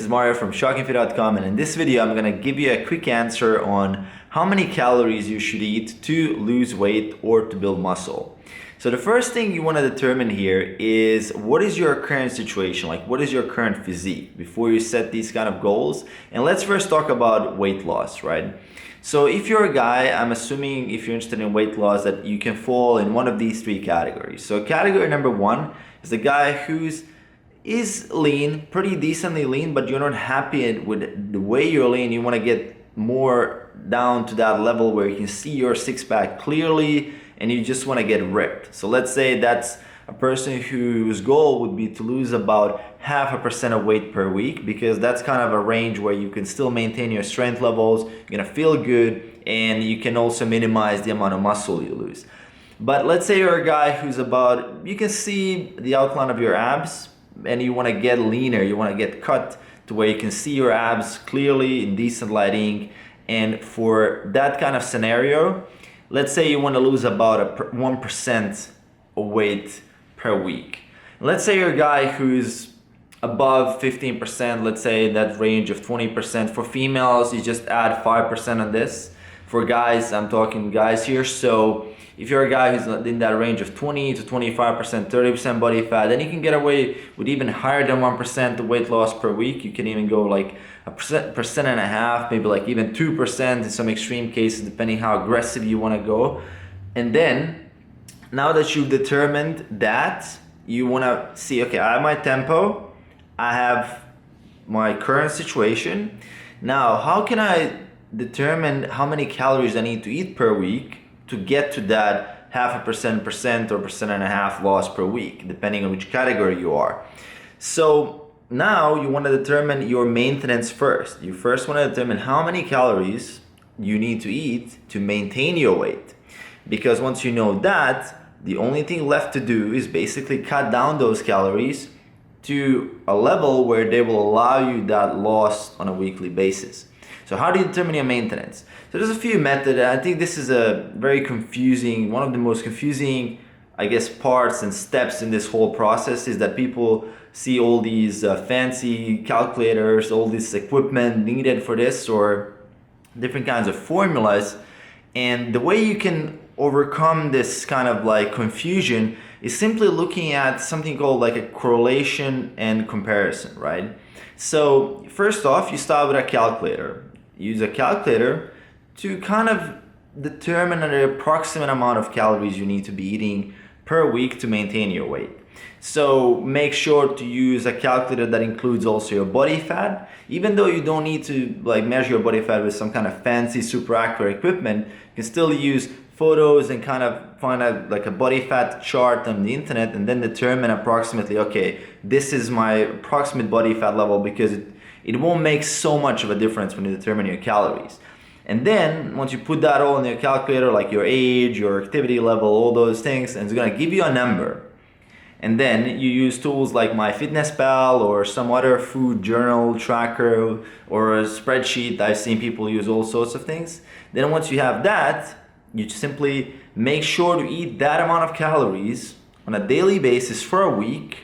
is Mario from shockingfit.com, and in this video I'm going to give you a quick answer on how many calories you should eat to lose weight or to build muscle. So the first thing you want to determine here is what is your current situation, like what is your current physique before you set these kind of goals. And let's first talk about weight loss, right? So if you're a guy, I'm assuming if you're interested in weight loss that you can fall in one of these three categories. So category number one is the guy who's lean, pretty decently lean, but you're not happy with the way you're lean. You want to get more down to that level where you can see your six-pack clearly and you just want to get ripped. So let's say that's a person whose goal would be to lose about 0.5% of weight per week, because that's kind of a range where you can still maintain your strength levels, you're gonna feel good, and you can also minimize the amount of muscle you lose. But let's say you're a guy who's about, you can see the outline of your abs and you want to get leaner, you want to get cut to where you can see your abs clearly in decent lighting. And for that kind of scenario, let's say you want to lose about 1% of weight per week. Let's say you're a guy who's above 15%, let's say that range of 20%. For females, you just add 5% on this. For guys, I'm talking guys here. So if you're a guy who's in that range of 20 to 25%, 30% body fat, then you can get away with even higher than 1% weight loss per week. You can even go like a percent and a half, maybe like even 2% in some extreme cases, depending how aggressive you want to go. And then, now that you've determined that, you want to see, okay, I have my tempo, I have my current situation. Now, how can I determine how many calories I need to eat per week to get to that 0.5% or 1.5% loss per week, depending on which category you are. So now you want to determine your maintenance first. You first want to determine how many calories you need to eat to maintain your weight. Because once you know that, the only thing left to do is basically cut down those calories to a level where they will allow you that loss on a weekly basis. So how do you determine your maintenance? So there's a few methods. I think this is a very confusing, one of the most confusing, I guess, parts and steps in this whole process is that people see all these fancy calculators, all this equipment needed for this, or different kinds of formulas. And the way you can overcome this kind of like confusion is simply looking at something called like a correlation and comparison, right? So first off, you start with a calculator. Use a calculator to kind of determine the approximate amount of calories you need to be eating per week to maintain your weight. So make sure to use a calculator that includes also your body fat. Even though you don't need to like measure your body fat with some kind of fancy super accurate equipment, you can still use photos and kind of find out like a body fat chart on the internet and then determine approximately, okay, this is my approximate body fat level, because it won't make so much of a difference when you determine your calories. And then once you put that all in your calculator, like your age, your activity level, all those things, and it's gonna give you a number. And then you use tools like MyFitnessPal or some other food journal tracker or a spreadsheet. I've seen people use all sorts of things. Then once you have that, you simply make sure to eat that amount of calories on a daily basis for a week,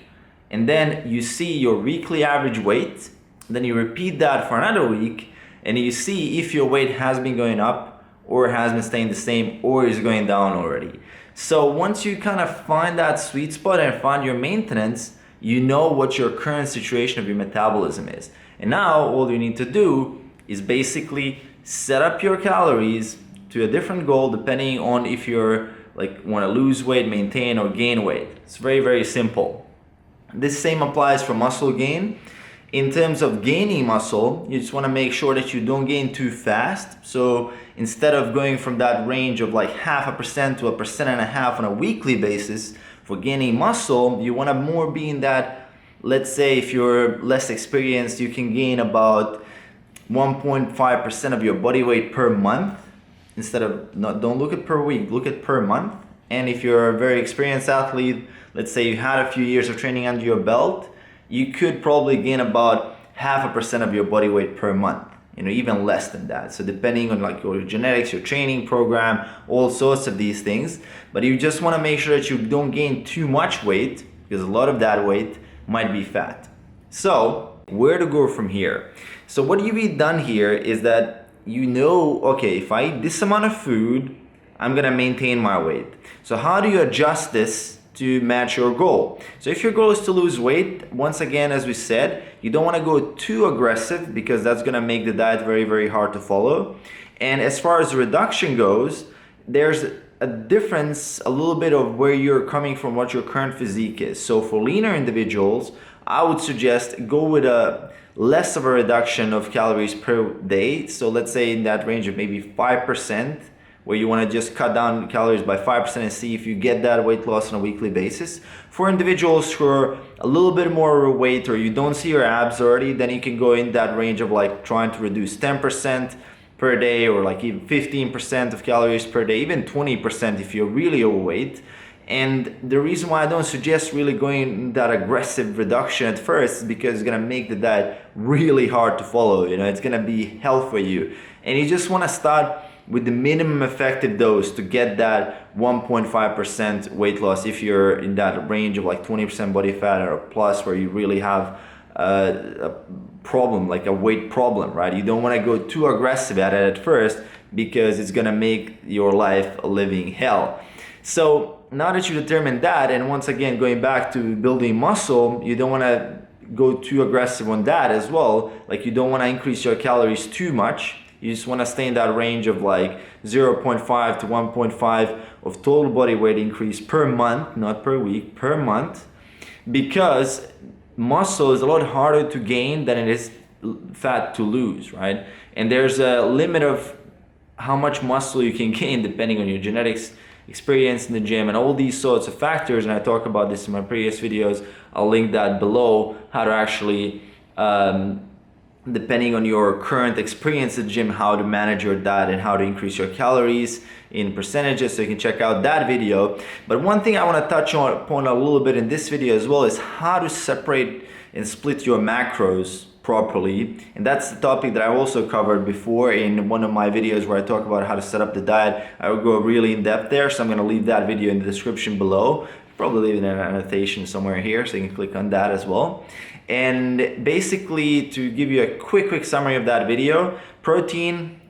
and then you see your weekly average weight. Then you repeat that for another week, and you see if your weight has been going up or has been staying the same or is going down already. So once you kind of find that sweet spot and find your maintenance, you know what your current situation of your metabolism is. And now all you need to do is basically set up your calories to a different goal depending on if you're like want to lose weight, maintain, or gain weight. It's very, very simple. This same applies for muscle gain. In terms of gaining muscle, you just want to make sure that you don't gain too fast. So instead of going from that range of like 0.5% to 1.5% on a weekly basis for gaining muscle, you want to more be in that, let's say if you're less experienced, you can gain about 1.5% of your body weight per month. Instead of, don't look at per week, look at per month. And if you're a very experienced athlete, let's say you had a few years of training under your belt, you could probably gain about 0.5% of your body weight per month, even less than that. So depending on like your genetics, your training program, all sorts of these things. But you just want to make sure that you don't gain too much weight, because a lot of that weight might be fat. So where to go from here. So what you've done here is that you know, okay, if I eat this amount of food, I'm gonna maintain my weight. So how do you adjust this to match your goal? So if your goal is to lose weight, once again, as we said, you don't want to go too aggressive because that's going to make the diet very, very hard to follow. And as far as reduction goes, there's a difference, a little bit of where you're coming from, what your current physique is. So for leaner individuals, I would suggest go with a less of a reduction of calories per day. So let's say in that range of maybe 5%, where you want to just cut down calories by 5% and see if you get that weight loss on a weekly basis. For individuals who are a little bit more overweight or you don't see your abs already, then you can go in that range of like trying to reduce 10% per day, or like even 15% of calories per day, even 20% if you're really overweight. And the reason why I don't suggest really going that aggressive reduction at first is because it's gonna make the diet really hard to follow. You know, it's gonna be hell for you. And you just wanna start with the minimum effective dose to get that 1.5% weight loss if you're in that range of like 20% body fat or plus, where you really have a problem, like a weight problem, right? You don't want to go too aggressive at it at first because it's gonna make your life a living hell. So now that you determined that, and once again going back to building muscle, you don't want to go too aggressive on that as well. Like you don't want to increase your calories too much. You just want to stay in that range of like 0.5 to 1.5 of total body weight increase per month, not per week, per month, because muscle is a lot harder to gain than it is fat to lose, right? And there's a limit of how much muscle you can gain depending on your genetics, experience in the gym, and all these sorts of factors. And I talk about this in my previous videos. I'll link that below, how to actually depending on your current experience at the gym, how to manage your diet and how to increase your calories in percentages, so you can check out that video. But one thing I want to touch upon a little bit in this video as well is how to separate and split your macros properly. And that's the topic that I also covered before in one of my videos where I talk about how to set up the diet. I will go really in depth there, so I'm going to leave that video in the description below. Probably leave an annotation somewhere here so you can click on that as well. And basically, to give you a quick summary of that video, protein,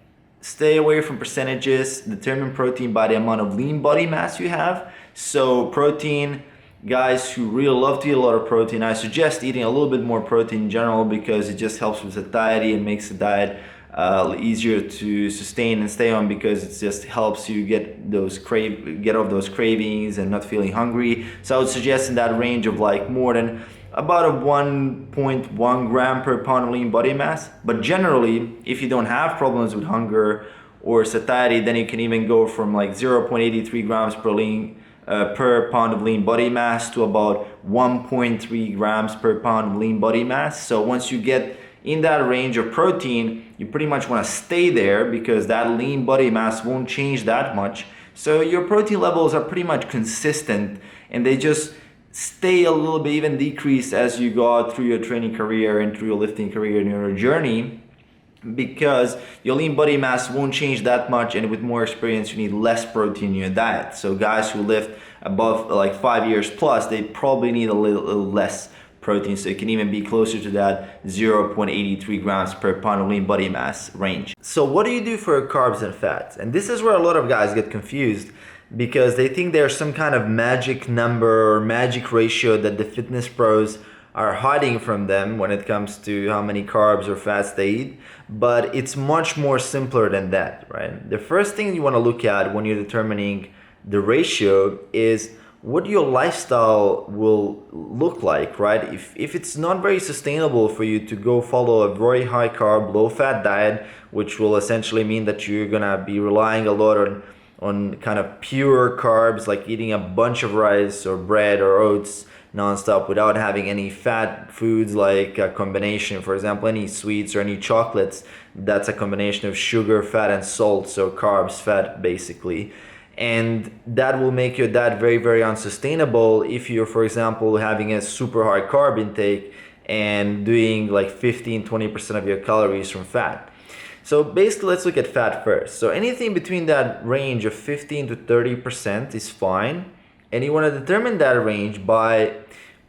stay away from percentages, determine protein by the amount of lean body mass you have. So protein, guys who really love to eat a lot of protein, I suggest eating a little bit more protein in general because it just helps with satiety and makes the diet easier to sustain and stay on, because it just helps you get off those cravings and not feeling hungry. So I would suggest in that range of like more than about a 1.1 gram per pound of lean body mass. But generally, if you don't have problems with hunger or satiety, then you can even go from like 0.83 grams per pound of lean body mass to about 1.3 grams per pound of lean body mass. So once you get in that range of protein, you pretty much want to stay there because that lean body mass won't change that much. So your protein levels are pretty much consistent, and they just stay a little bit, even decrease as you go out through your training career and through your lifting career and your journey, because your lean body mass won't change that much, and with more experience you need less protein in your diet. So guys who lift above like 5 years plus, they probably need a little less protein, so it can even be closer to that 0.83 grams per pound of lean body mass range. So what do you do for carbs and fats? And this is where a lot of guys get confused, because they think there's some kind of magic number or magic ratio that the fitness pros are hiding from them when it comes to how many carbs or fats they eat. But it's much more simpler than that, right? The first thing you want to look at when you're determining the ratio is what your lifestyle will look like, right? If it's not very sustainable for you to go follow a very high carb, low fat diet, which will essentially mean that you're gonna be relying a lot on kind of pure carbs, like eating a bunch of rice or bread or oats nonstop without having any fat foods, like a combination, for example, any sweets or any chocolates, that's a combination of sugar, fat, and salt, so carbs, fat, basically. And that will make your diet very, very unsustainable if you're, for example, having a super high carb intake and doing like 15-20% of your calories from fat. So basically, let's look at fat first. So anything between that range of 15 to 30% is fine. And you want to determine that range by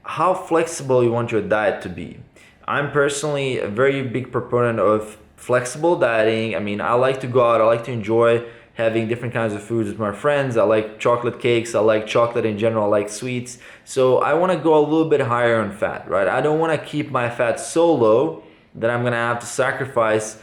how flexible you want your diet to be. I'm personally a very big proponent of flexible dieting. I mean, I like to go out, I like to enjoy having different kinds of foods with my friends. I like chocolate cakes, I like chocolate in general, I like sweets. So I want to go a little bit higher on fat, right? I don't want to keep my fat so low that I'm gonna have to sacrifice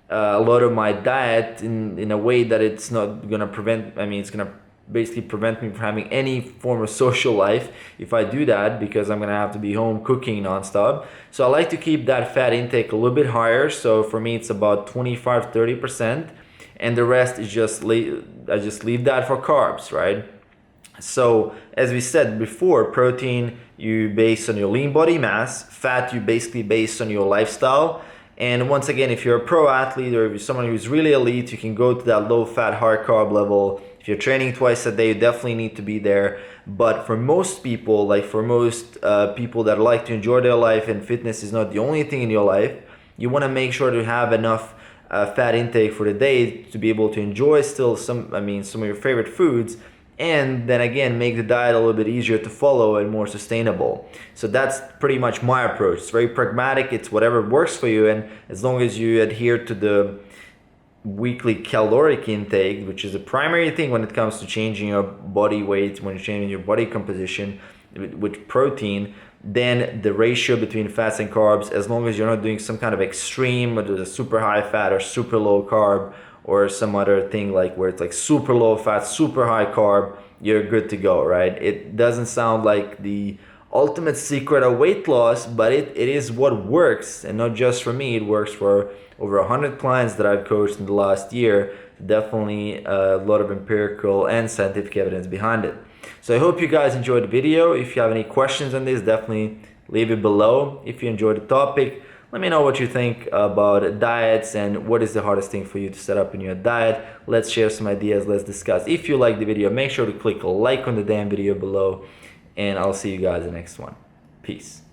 a lot of my diet in a way that it's not gonna prevent, I mean, it's gonna basically prevent me from having any form of social life if I do that, because I'm gonna have to be home cooking nonstop. So I like to keep that fat intake a little bit higher. So for me, it's about 25-30%, and the rest is I just leave that for carbs, right? So as we said before, protein you base on your lean body mass, fat you basically based on your lifestyle. And once again, if you're a pro athlete or if you're someone who's really elite, you can go to that low fat, high carb level. If you're training twice a day, you definitely need to be there. But for most people, like for most people that like to enjoy their life, and fitness is not the only thing in your life, you want to make sure to have enough fat intake for the day to be able to enjoy still some of your favorite foods, and then again make the diet a little bit easier to follow and more sustainable. So that's pretty much my approach. It's very pragmatic, it's whatever works for you, and as long as you adhere to the weekly caloric intake, which is the primary thing when it comes to changing your body weight, when you're changing your body composition with protein, then the ratio between fats and carbs, as long as you're not doing some kind of extreme, whether it's a super high fat or super low carb, or some other thing like where it's like super low fat, super high carb, you're good to go, right? It doesn't sound like the ultimate secret of weight loss, but it is what works, and not just for me. It works for over 100 clients that I've coached in the last year. Definitely a lot of empirical and scientific evidence behind it. So I hope you guys enjoyed the video. If you have any questions on this, definitely leave it below. If you enjoyed the topic, let me know what you think about diets and what is the hardest thing for you to set up in your diet. Let's share some ideas, let's discuss. If you like the video, make sure to click a like on the damn video below, and I'll see you guys in the next one. Peace.